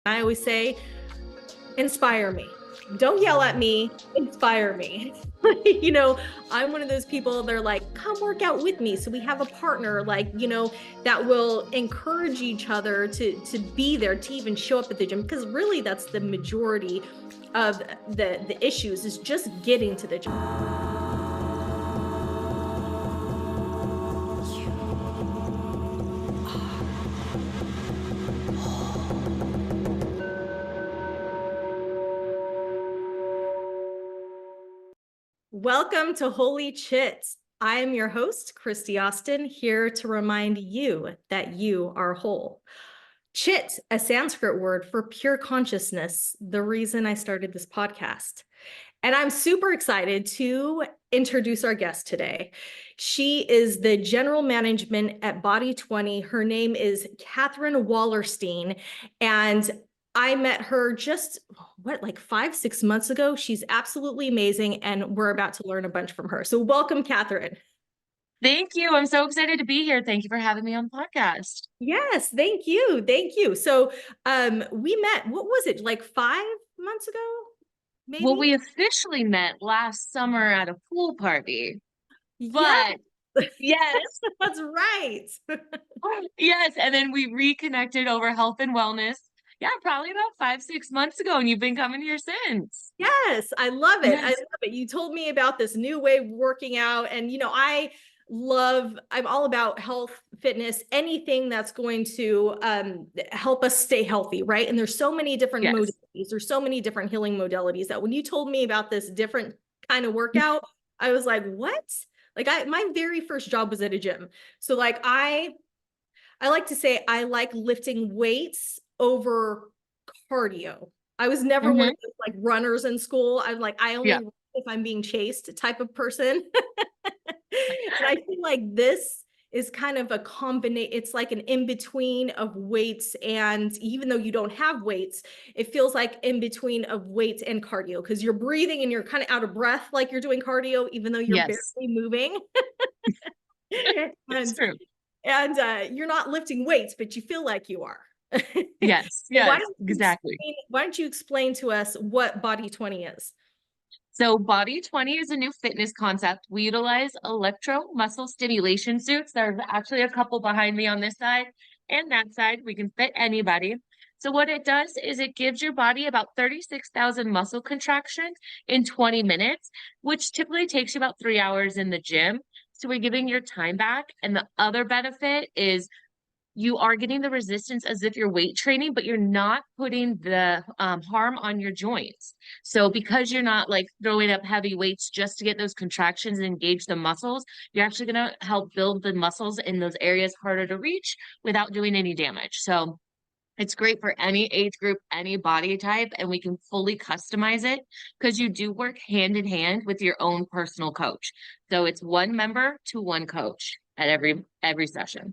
I always say, inspire me. Don't yell at me, inspire me. I'm one of those people, they're like, come work out with me. So we have a partner, that will encourage each other to be there, to even show up at the gym. Because really that's the majority of the issues, is just getting to the gym. Welcome to Holy Chit. I am your host, Christy Austin, here to remind you that you are whole. Chit, a Sanskrit word for pure consciousness, the reason I started this podcast. And I'm super excited to introduce our guest today. She is the general management at Body20. Her name is Katherine Wallerstein. And I met her just, like 5-6 months ago. She's absolutely amazing. And we're about to learn a bunch from her. So welcome, Katherine. Thank you. I'm so excited to be here. Thank you for having me on the podcast. Yes, thank you. Thank you. So we met, what was it, like 5 months ago? Well, Maybe? we officially met last summer at a pool party, Yes, but yes, that's right. yes. And then we reconnected over health and wellness. Yeah, probably about 5-6 months ago. And you've been coming here since. Yes, I love it. I Yes. love it. You told me about this new way of working out, and I'm all about health, fitness, anything that's going to help us stay healthy, right? And there's so many different Yes. modalities, there's so many different healing modalities that when you told me about this different kind of workout, I was like, what? My very first job was at a gym. So I like to say I like lifting weights over cardio. I was never one Hmm. of those like runners in school. I'm like, I only Yeah. run if I'm being chased type of person. And I feel like this is kind of a combination. It's like an in-between of weights. And even though you don't have weights, it feels like in between of weights and cardio, because you're breathing and you're kind of out of breath like you're doing cardio, even though you're barely Yes. moving. It's and true. you're not lifting weights, but you feel like you are. Yes. So Yes. Exactly. why don't you explain to us what Body20 is? So Body20 is a new fitness concept. We utilize electro muscle stimulation suits. There's actually a couple behind me on this side and that side. We can fit anybody. So what it does is it gives your body about 36,000 muscle contractions in 20 minutes, which typically takes you about 3 hours in the gym. So we're giving your time back. And the other benefit is you are getting the resistance as if you're weight training, but you're not putting the harm on your joints. So because you're not like throwing up heavy weights just to get those contractions and engage the muscles, you're actually going to help build the muscles in those areas harder to reach without doing any damage. So it's great for any age group, any body type, and we can fully customize it because you do work hand in hand with your own personal coach. So it's one member to one coach at every session.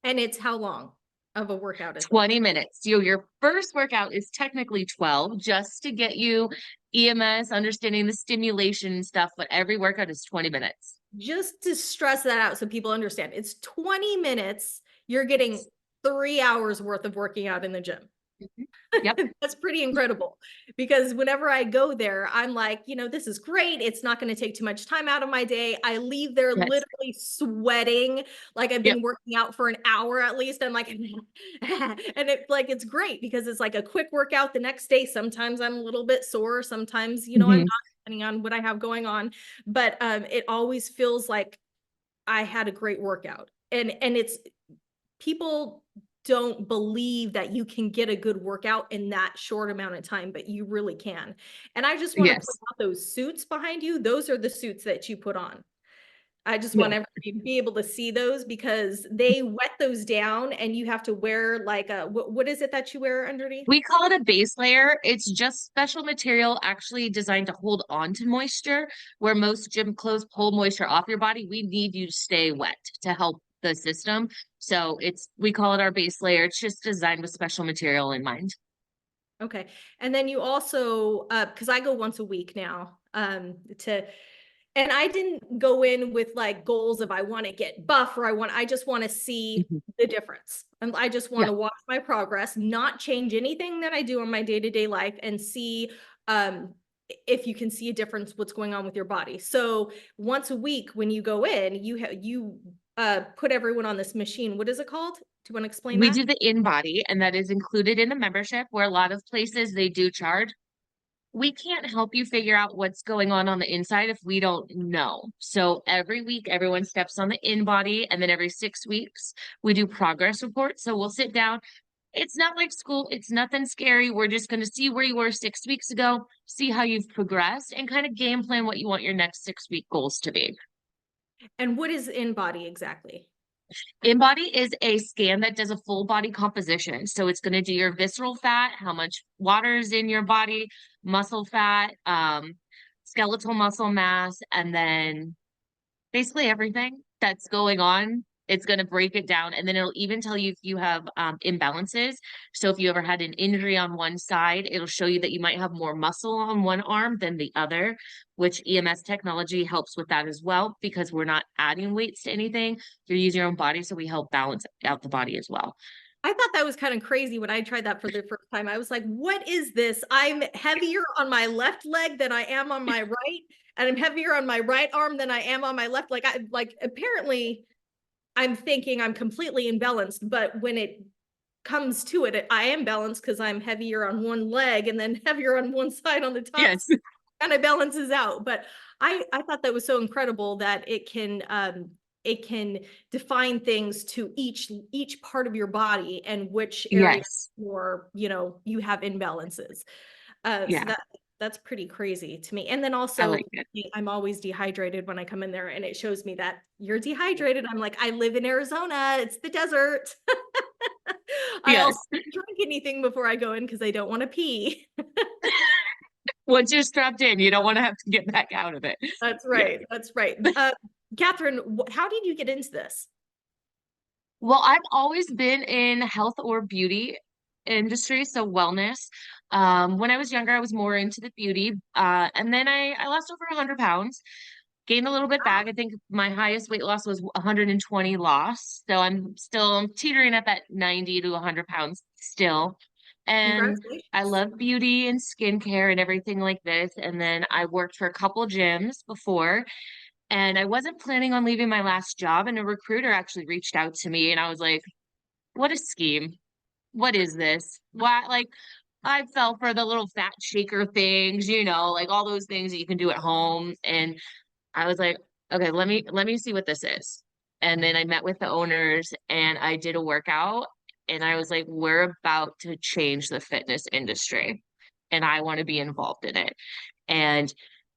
And it's how long of a workout is it? 20 minutes. Your first workout is technically 12 just to get you EMS, understanding the stimulation stuff, but every workout is 20 minutes. Just to stress that out so people understand, it's 20 minutes. You're getting 3 hours worth of working out in the gym. Mhm. Yep. That's pretty incredible, because whenever I go there, I'm like, this is great. It's not going to take too much time out of my day. I leave there Yes. literally sweating like I've Yep. been working out for an hour at least. I'm like, and it's great because it's like a quick workout the next day. Sometimes I'm a little bit sore. Sometimes, I'm Hmm. not, depending on what I have going on. But it always feels like I had a great workout. And it's people don't believe that you can get a good workout in that short amount of time, but you really can. And I just want to point Yes. out those suits behind you. Those are the suits that you put on. I just Yeah. want everybody to be able to see those, because they wet those down and you have to wear like what is it that you wear underneath? We call it a base layer. It's just special material actually designed to hold on to moisture. Where most gym clothes pull moisture off your body, we need you to stay wet to help the system. So we call it our base layer. It's just designed with special material in mind. Okay. And then you also, because I go once a week now, to And I didn't go in with like goals of I want to get buff or I just want to see Mhm. the difference. And I just want Yeah. to watch my progress, not change anything that I do in my day-to-day life and see um if you can see a difference what's going on with your body. So once a week when you go in, you put everyone on this machine. What is it called? Do you want to explain We that? do the in-body, and that is included in the membership, where a lot of places they do charge. We can't help you figure out what's going on the inside if we don't know. So every week, everyone steps on the in body, and then every 6 weeks, we do progress reports. So we'll sit down. It's not like school, it's nothing scary. We're just going to see where you were 6 weeks ago, see how you've progressed, and kind of game plan what you want your next 6 week goals to be. And what is in body exactly? InBody is a scan that does a full body composition. So it's going to do your visceral fat, how much water is in your body, muscle fat, skeletal muscle mass, and then basically everything that's going on. It's going to break it down, and then it'll even tell you if you have imbalances. So if you ever had an injury on one side, it'll show you that you might have more muscle on one arm than the other, which EMS technology helps with that as well, because we're not adding weights to anything. You're using your own body, so we help balance out the body as well. I thought that was kind of crazy when I tried that for the first time. I was like, what is this? I'm heavier on my left leg than I am on my right, and I'm heavier on my right arm than I am on my left. Like apparently I'm thinking I'm completely imbalanced, but when it comes to it, I am balanced because I'm heavier on one leg and then heavier on one side on the top, Yes. kind of balances out. But I thought that was so incredible that it can define things to each part of your body and which area Yes. or you have imbalances. So Yeah. that's pretty crazy to me. And then I also like it. I'm always dehydrated when I come in there and it shows me that you're dehydrated. I'm like, I live in Arizona. It's the desert. I also Yes. don't drink anything before I go in because I don't want to pee. Once you're strapped in, you don't want to have to get back out of it. That's Yeah. right. That's right. Catherine, how did you get into this? Well, I've always been in health or beauty industry, so wellness. When I was younger, I was more into the beauty. And then I lost over 100 pounds, gained a little bit back. I think my highest weight loss was 120 loss. So I'm still teetering at that 90 to 100 pounds still. And I Congratulations. love beauty and skincare and everything like this. And then I worked for a couple gyms before, and I wasn't planning on leaving my last job. And a recruiter actually reached out to me, and I was like, what a scheme. What is this? Why? Like, I fell for the little fat shaker things, like all those things that you can do at home. And I was like, okay, let me see what this is. And then I met with the owners and I did a workout, and I was like, we're about to change the fitness industry and I want to be involved in it. And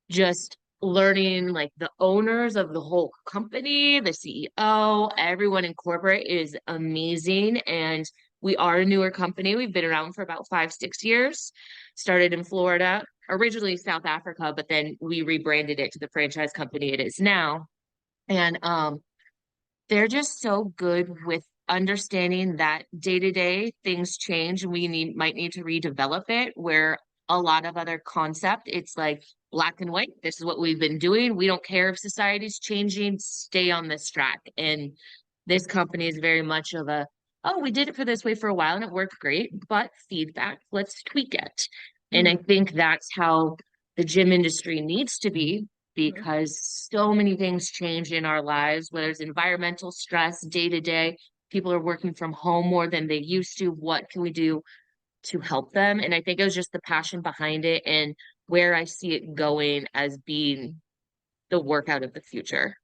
just learning like the owners of the whole company, the CEO, everyone in corporate is amazing. And we are a newer company. We've been around for about 5, 6 years. Started in Florida, originally South Africa, but then we rebranded it to the franchise company it is now. And they're just so good with understanding that day to day things change and we might need to redevelop it, where a lot of other concept it's like black and white, this is what we've been doing, we don't care if society's changing, stay on this track. And this company is very much of a, oh, we did it for this way for a while and it worked great, but feedback, let's tweak it. And I Mhm. think that's how the gym industry needs to be, Mhm. because so many things change in our lives, whether it's environmental stress day to day. People are working from home more than they used to. What can we do to help them? And I think it was just the passion behind it and where I see it going as being the workout of the future.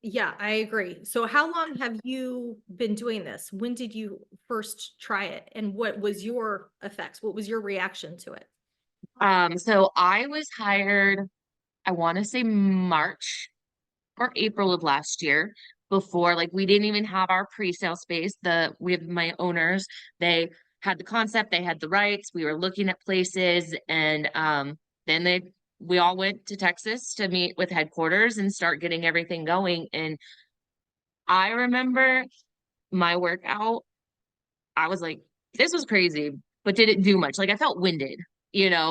Yeah, I agree. So how long have you been doing this? When did you first try it? And what was your effects? What was your reaction to it? So I was hired, I want to say March or April of last year. Before, like, we didn't even have our pre-sale space. We have my owners, they had the concept, they had the rights, we were looking at places, and then we all went to Texas to meet with headquarters and start getting everything going. And I remember my workout, I was like, this was crazy, but did it do much? Like, I felt winded.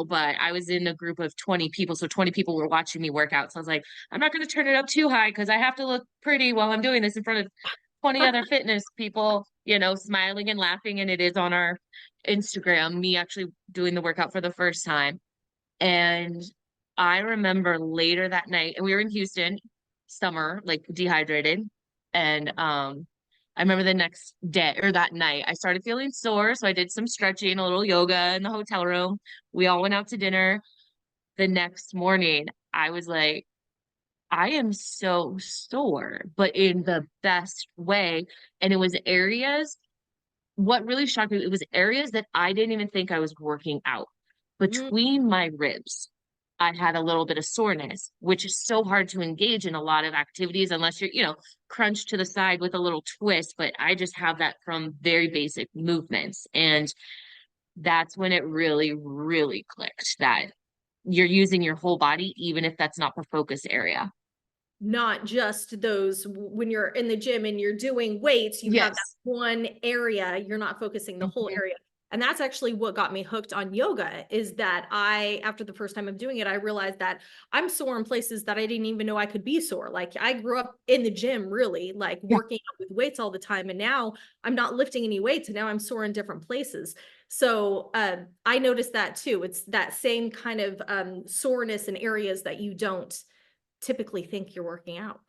but I was in a group of 20 people. So 20 people were watching me work out. So I was like, I'm not going to turn it up too high because I have to look pretty while I'm doing this in front of 20 other fitness people, smiling and laughing. And it is on our Instagram, me actually doing the workout for the first time. And I remember later that night, and we were in Houston, summer, like dehydrated. And I remember the next day or that night, I started feeling sore. So I did some stretching, a little yoga in the hotel room. We all went out to dinner. The next morning, I was like, I am so sore, but in the best way. And it was areas, what really shocked me, it was areas that I didn't even think I was working out. Mm. Between my ribs, I had a little bit of soreness, which is so hard to engage in a lot of activities unless you're, crunched to the side with a little twist. But I just have that from very basic movements. And that's when it really, really clicked that you're using your whole body, even if that's not the focus area. Not just those when you're in the gym and you're doing weights, you have that Yes. one area, you're not focusing the whole Mhm. area. And that's actually what got me hooked on yoga is that after the first time of doing it, I realized that I'm sore in places that I didn't even know I could be sore. Like I grew up in the gym, really, like Yeah. working out with weights all the time. And now I'm not lifting any weights and now I'm sore in different places. So I noticed that too. It's that same kind of soreness in areas that you don't typically think you're working out.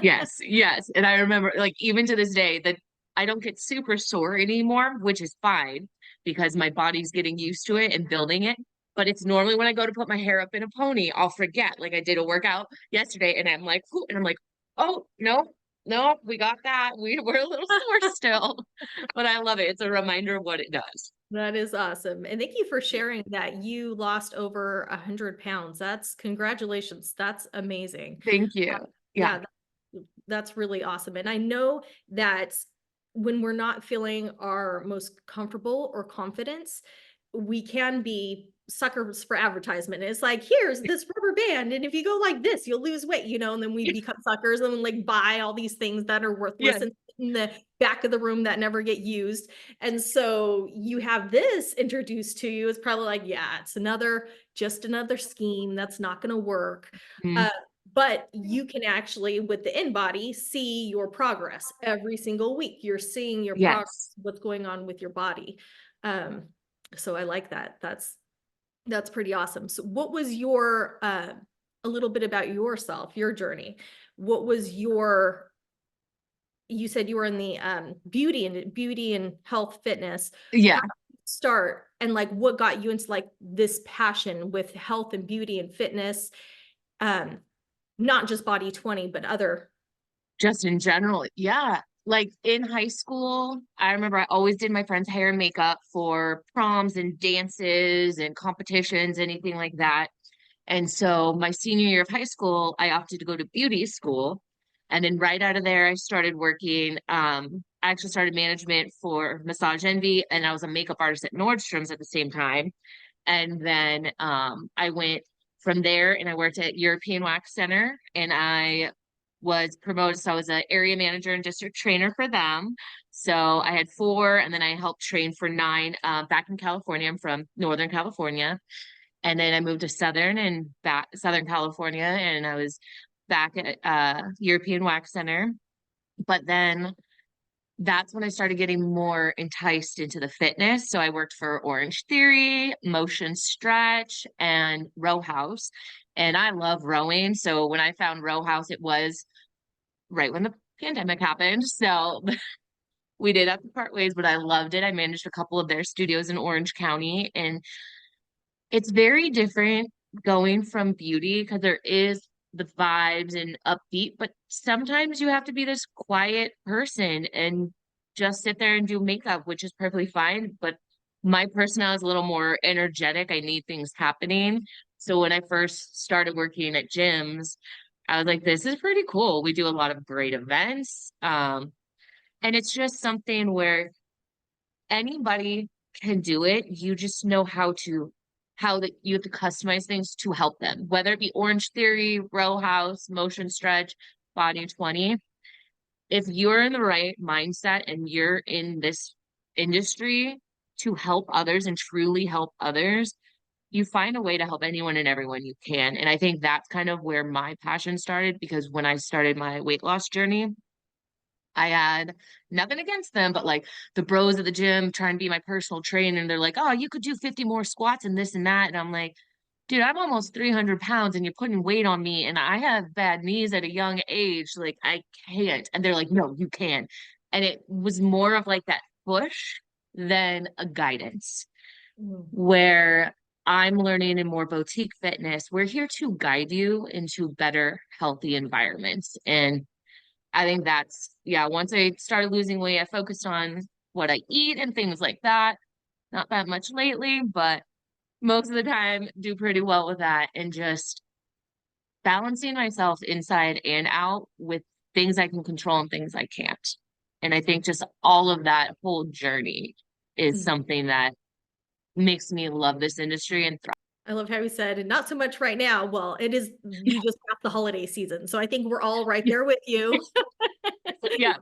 Yes, yes. And I remember, like, even to this day, that I don't get super sore anymore, which is fine because my body's getting used to it and building it. But it's normally when I go to put my hair up in a pony, I'll forget. Like I did a workout yesterday and I'm like, "Whew," and I'm like, oh, no, no, we got that. We're a little sore still. But I love it. It's a reminder of what it does. That is awesome. And thank you for sharing that you lost over 100 pounds. That's congratulations. That's amazing. Thank you. Yeah. Yeah, that's really awesome. And I know that when we're not feeling our most comfortable or confidence, we can be suckers for advertisement. It's like, here's this rubber band, and if you go like this, you'll lose weight, and then we become suckers and like buy all these things that are worthless Yes. and in the back of the room that never get used. And so you have this introduced to you. It's probably like, yeah, it's just another scheme that's not going to work. Mhm. Uh, but you can actually, with the InBody, see your progress every single week. You're seeing your progress, Yes. what's going on with your body. Um, so I like that. That's pretty awesome. So what was your a little bit about yourself, your journey? What was you said you were in the beauty and health fitness. How Yeah. did you start and like what got you into like this passion with health and beauty and fitness? Um, not just Body20, but other. Just in general. Yeah. Like in high school, I remember I always did my friend's hair and makeup for proms and dances and competitions, anything like that. And so my senior year of high school, I opted to go to beauty school. And then right out of there, I started working. I actually started management for Massage Envy, and I was a makeup artist at Nordstrom's at the same time. And then I went from there and I worked at European Wax Center and I was promoted. So I was an area manager and district trainer for them. So I had four and then I helped train for nine back in California. I'm from Northern California. And then I moved to Southern and back Southern California and I was back at European Wax Center. But then that's when I started getting more enticed into the fitness. So I worked for Orange Theory, Motion Stretch, and Row House. And I love rowing. So when I found Row House, it was right when the pandemic happened. So we did have to part ways, but I loved it. I managed a couple of their studios in Orange County. And it's very different going from beauty because there is the vibes and upbeat, but sometimes you have to be this quiet person and just sit there and do makeup, which is perfectly fine. But my personality is a little more energetic. I need things happening. So when I first started working at gyms, I was like, this is pretty cool. We do a lot of great events. And it's just something where anybody can do it. You just know how that you have to customize things to help them, whether it be Orange Theory, Row House, Motion Stretch, Body20. If you're in the right mindset and you're in this industry to help others and truly help others, you find a way to help anyone and everyone you can. And I think that's kind of where my passion started, because when I started my weight loss journey, I had nothing against them, but like the bros at the gym trying to be my personal trainer, and they're like, oh, you could do 50 more squats and this and that. And I'm like, dude, I'm almost 300 pounds and you're putting weight on me, and I have bad knees at a young age. Like, I can't. And they're like, no, you can. And it was more of like that push than a guidance, Mm. where I'm learning in more boutique fitness. We're here to guide you into better, healthy environments. And I think that's, yeah, once I started losing weight, I focused on what I eat and things like that. Not that much lately, but most of the time do pretty well with that, and just balancing myself inside and out with things I can control and things I can't. And I think just all of that whole journey is Mm. something that makes me love this industry and thrive. I love how you said, and not so much right now. Well, it is, we just got the holiday season. So I think we're all right there with you. Yeah.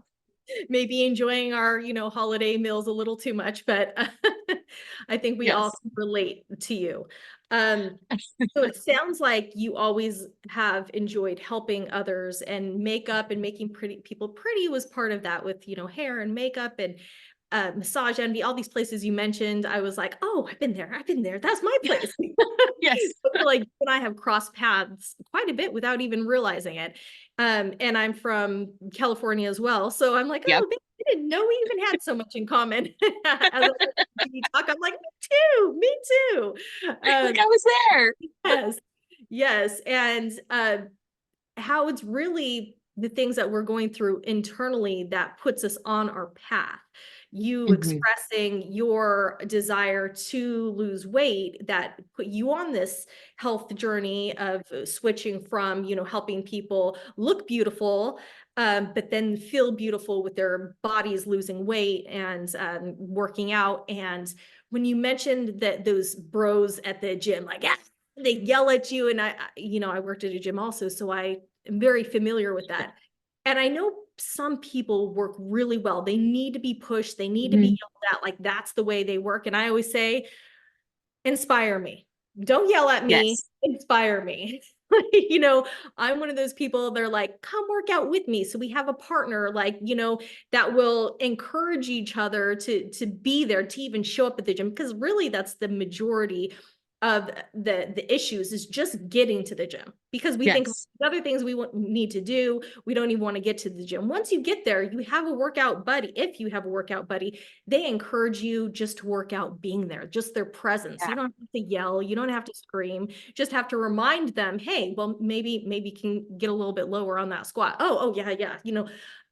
Maybe enjoying our, holiday meals a little too much, but I think we all Yes. can relate to you. So it sounds like you always have enjoyed helping others, and makeup and making pretty people pretty was part of that, with, hair and makeup and Massage Envy, all these places you mentioned. I was like, oh, I've been there. I've been there. That's my place. Yes. I feel like you and I have crossed paths quite a bit without even realizing it. And I'm from California as well. So I'm like, Yep. oh, I didn't know we even had so much in common. As you talk, I'm like, me too. Like, I was there. Yes, yes. And how it's really the things that we're going through internally that puts us on our path. You Mhm. expressing your desire to lose weight that put you on this health journey of switching from, helping people look beautiful, but then feel beautiful with their bodies losing weight and working out. And when you mentioned that those bros at the gym, like, yeah, they yell at you, and I worked at a gym also, so I am very familiar with that. And I know some people work really well. They need to be pushed, they need to be Mhm. yelled at, like that's the way they work. And I always say, inspire me. Don't yell at me, Yes. inspire me. I'm one of those people, they're like, come work out with me. So we have a partner, like, that will encourage each other to be there, to even show up at the gym. Because really that's the majority of the issues, is just getting to the gym, because we think of Yes. other things we need to do. We don't even want to get to the gym. Once you get there, you have a workout buddy. If you have a workout buddy, they encourage you just to work out being there, just their presence. Yeah. You don't have to yell, you don't have to scream, just have to remind them, hey, well, maybe can get a little bit lower on that squat. Oh, yeah.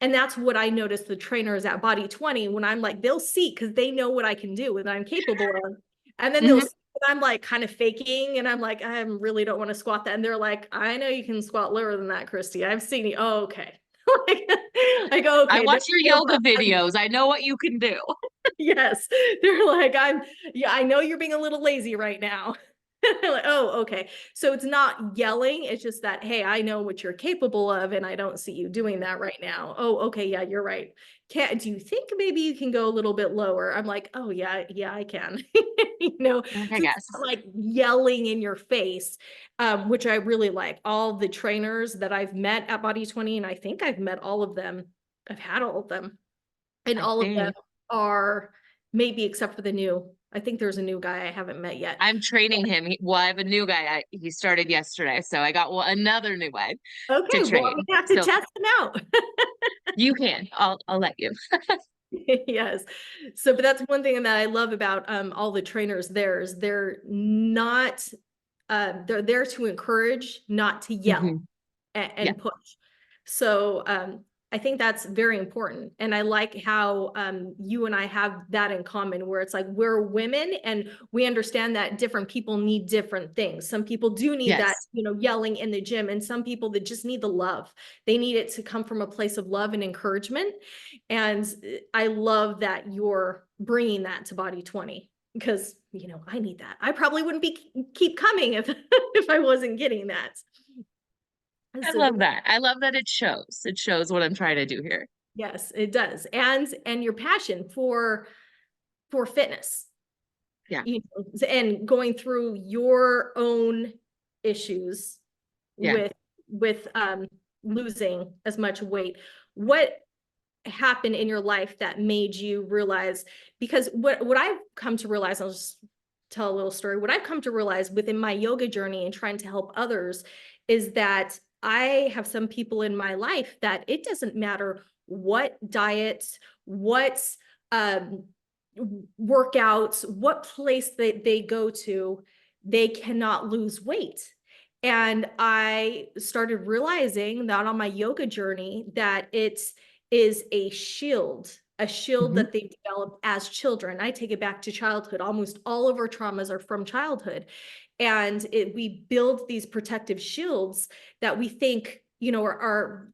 And that's what I noticed the trainers at Body20, when I'm like, they'll see, because they know what I can do and I'm capable of. And then they'll Mhm. see that I'm like kind of faking, and I'm like, I really don't want to squat that. And they're like, I know you can squat lower than that, Christy. I've seen you. Oh, okay. I go, I okay. watch your yoga videos. I know what you can do. Yes. They're like, yeah, I know you're being a little lazy right now. Like, oh, okay. So it's not yelling. It's just that, hey, I know what you're capable of, and I don't see you doing that right now. Oh, okay. Yeah, you're right. Do you think maybe you can go a little bit lower? I'm like, oh, yeah, I can. I So it's guess. not like yelling in your face, which I really like. All the trainers that I've met at Body20, and I think I've met all of them, I've had all of them, and I all of them think are, maybe except for the new, I think there's a new guy I haven't met yet. I'm training him. Well, I have a new guy. He started yesterday, so I got another new one to Okay, well, I'm train. gonna have to So test him out. you can. I'll let you. Yes. So, but that's one thing that I love about all the trainers there, is they're not they're there to encourage, not to yell Mhm. Yeah. and push. So I think that's very important. And I like how you and I have that in common, where it's like we're women and we understand that different people need different things. Some people do need that, Yes. yelling in the gym, and some people that just need the love. They need it to come from a place of love and encouragement. And I love that you're bringing that to Body20, because, I need that. I probably wouldn't keep coming if if I wasn't getting that. I So love that. I love that it shows. It shows what I'm trying to do here. yes, it does. And your passion for fitness. Yeah. And going through your own issues Yeah. with losing as much weight. What happened in your life that made you realize, because what I've come to realize, I'll just tell a little story. What I've come to realize within my yoga journey and trying to help others is that I have some people in my life that it doesn't matter what diets, what um, workouts, what place they go to, they cannot lose weight. And I started realizing that on my yoga journey that it is a shield Mhm. that they develop as children. I take it back to childhood. Almost all of our traumas are from childhood. And we build these protective shields that we think, are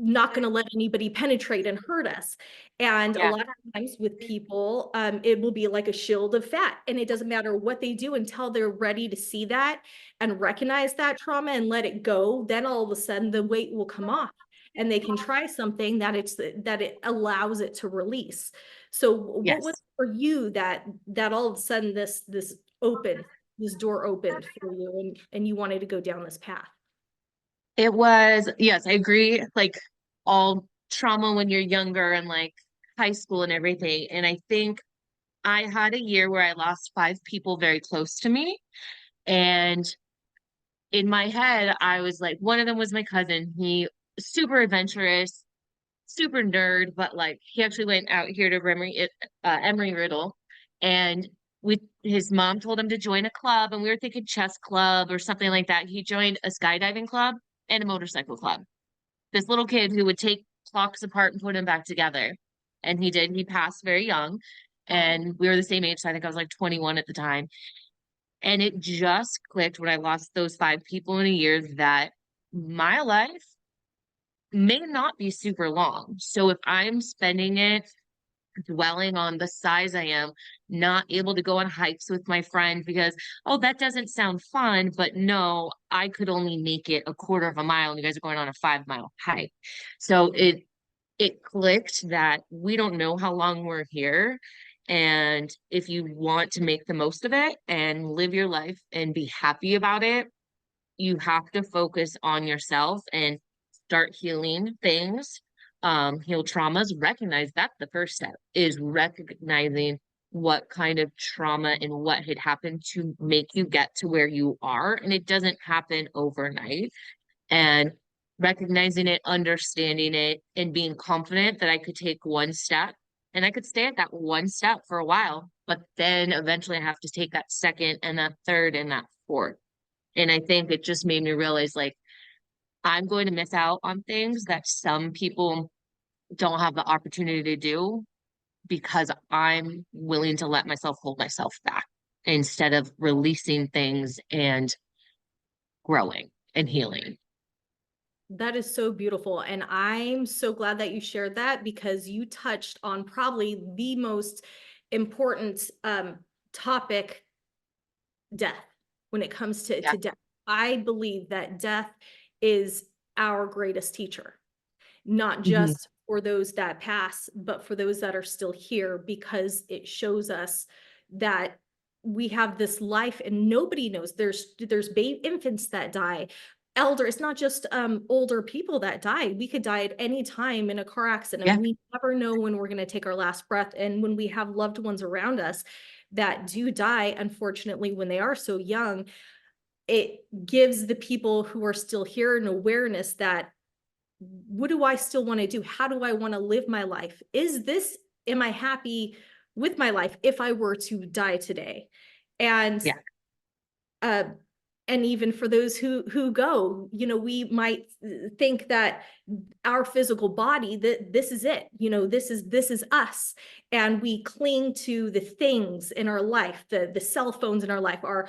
not going to let anybody penetrate and hurt us. And a Yeah. lot of times with people, it will be like a shield of fat. And it doesn't matter what they do until they're ready to see that and recognize that trauma and let it go. Then all of a sudden the weight will come off and they can try something that it allows it to release. So what was Yes. for you that all of a sudden this door opened for you and you wanted to go down this path? It was, yes, I agree. Like all trauma when you're younger and like high school and everything. And I think I had a year where I lost 5 people very close to me. And in my head, I was like, one of them was my cousin. He super adventurous, super nerd, but like he actually went out here to Emory Riddle, and his mom told him to join a club, and we were thinking chess club or something like that. He joined a skydiving club and a motorcycle club. This little kid who would take clocks apart and put them back together, and he did. He passed very young, and we were the same age. So I think I was like 21 at the time. And it just clicked when I lost those 5 people in a year that my life may not be super long. So if I'm spending it dwelling on the size I am, not able to go on hikes with my friend because, oh, that doesn't sound fun, but no, I could only make it a quarter of a mile and you guys are going on a 5 mile hike. So it clicked that we don't know how long we're here. And if you want to make the most of it and live your life and be happy about it, you have to focus on yourself and start healing things, heal traumas. Recognize that's the first step, is recognizing what kind of trauma and what had happened to make you get to where you are. And it doesn't happen overnight. And recognizing it, understanding it, and being confident that I could take one step and I could stay at that one step for a while, but then eventually I have to take that second and that third and that fourth. And I think it just made me realize like I'm going to miss out on things that some people don't have the opportunity to do because I'm willing to let myself hold myself back instead of releasing things and growing and healing. That is so beautiful. And I'm so glad that you shared that because you touched on probably the most important topic, death, when it comes Yeah. to death. I believe that death is our greatest teacher, not Hmm. just for those that pass, but for those that are still here, because it shows us that we have this life and nobody knows. There's infants that die, elder. It's not just older people that die. We could die at any time in a car accident. Yeah. We never know when we're going to take our last breath. And when we have loved ones around us that do die, unfortunately, when they are so young, it gives the people who are still here an awareness that, what do I still want to do? How do I want to live my life? Am I happy with my life if I were to die today? And Yeah. uh, and even for those who go, we might think that our physical body, that this is it, this is us, and we cling to the things in our life, the cell phones in our life, our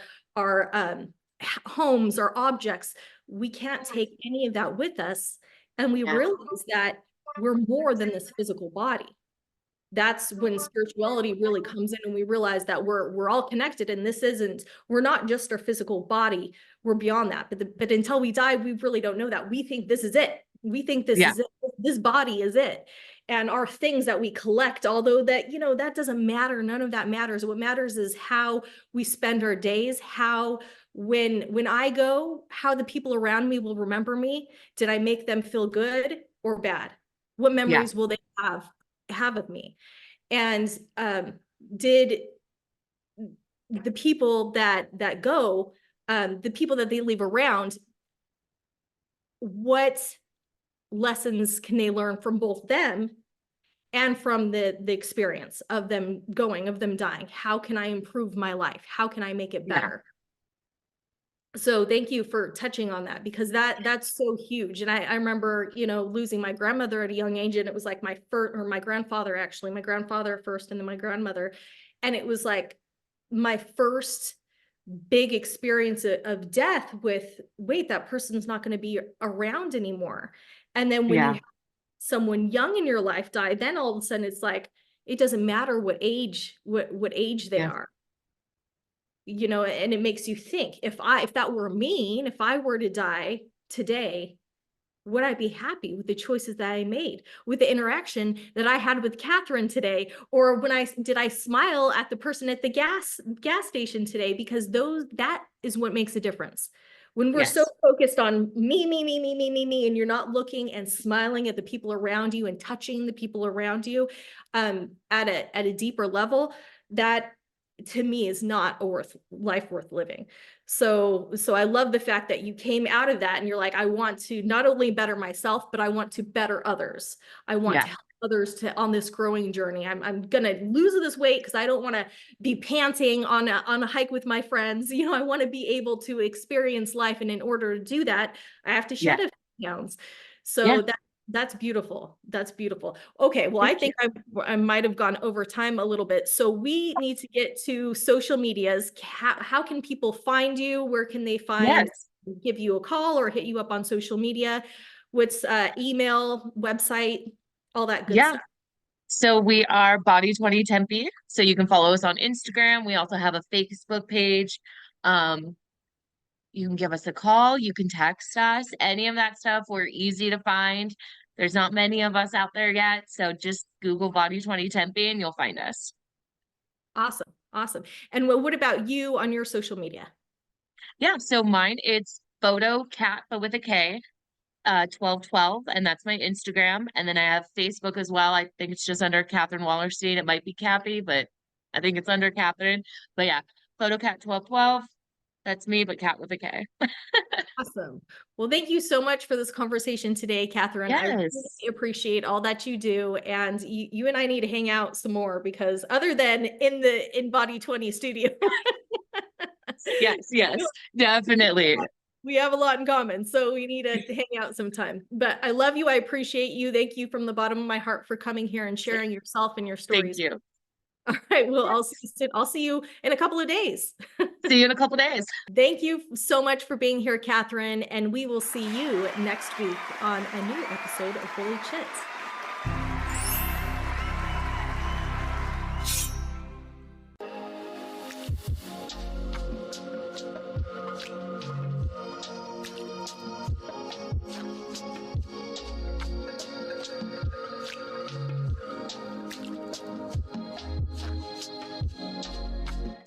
homes, our objects. We can't take any of that with us, and we Yeah. realize that we're more than this physical body. That's when spirituality really comes in and we realize that we're all connected, and we're not just our physical body, we're beyond that. But until we die, we really don't know that. We think this is it. We think this Yeah. is it. This body is it. and our things that we collect, although that, that doesn't matter. None of that matters. What matters is how we spend our days, how when I go, how the people around me will remember me. Did I make them feel good or bad? What Yeah. memories will they have of me? And did the people that go, the people that they leave around, what lessons can they learn from both them and from the experience of them going, of them dying? How can I improve my life? How can I make it Yeah. better? So thank you for touching on that, because that's so huge. And I remember, losing my grandmother at a young age, and it was like my first, or my grandfather, actually, my grandfather first and then my grandmother. And it was like my first big experience of death with, wait, that person's not going to be around anymore. And then when you Yeah. have someone young in your life die, then all of a sudden it's like, it doesn't matter what age they Yeah. are, and it makes you think, if that were me, and if I were to die today, would I be happy with the choices that I made, with the interaction that I had with Katherine today? Or did I smile at the person at the gas station today? Because that is what makes a difference. When we're so Yes. focused on me, and you're not looking and smiling at the people around you and touching the people around you, at a deeper level, that to me is not a life worth living. So I love the fact that you came out of that and you're like, I want to not only better myself, but I want to better others. I want Yeah. to help others on this growing journey. I'm gonna lose this weight because I don't want to be panting on a hike with my friends. I want to be able to experience life, and in order to do that, I have to Yeah. shed a few pounds. Yeah. So that's beautiful. That's beautiful. Okay, well, I Thank you. think I might have gone over time a little bit. So we need to get to social medias. How can people find you? Where can they Yes. give you a call or hit you up on social media? What's email, website, all that good Yeah. stuff? So we are Body20 Tempe. So you can follow us on Instagram. We also have a Facebook page. Um, you can give us a call, you can text us, any of that stuff. We're easy to find. There's not many of us out there yet. So just Google Body20 Tempe and you'll find us. Awesome. Awesome. And what about you on your social media? Yeah. So mine, it's photo cat, but with a K, 1212. And that's my Instagram. And then I have Facebook as well. I think it's just under Katherine Wallerstein. It might be Cappy, but I think it's under Katherine. But yeah, photo cat 1212. That's me, but cat with a K. Awesome. Well, thank you so much for this conversation today, Katherine. I really Yes. appreciate all that you do. And you and I need to hang out some more, because other than in Body 20 studio, Yes, yes, definitely. we have a lot in common. So we need to hang out sometime. But I love you. I appreciate you. Thank you from the bottom of my heart for coming here and sharing yourself and your Thank stories. you. All right. Well, Yeah. I'll see you in a couple of days. See you in a couple days. Thank you so much for being here, Katherine, and we will see you next week on a new episode of Holy Chits.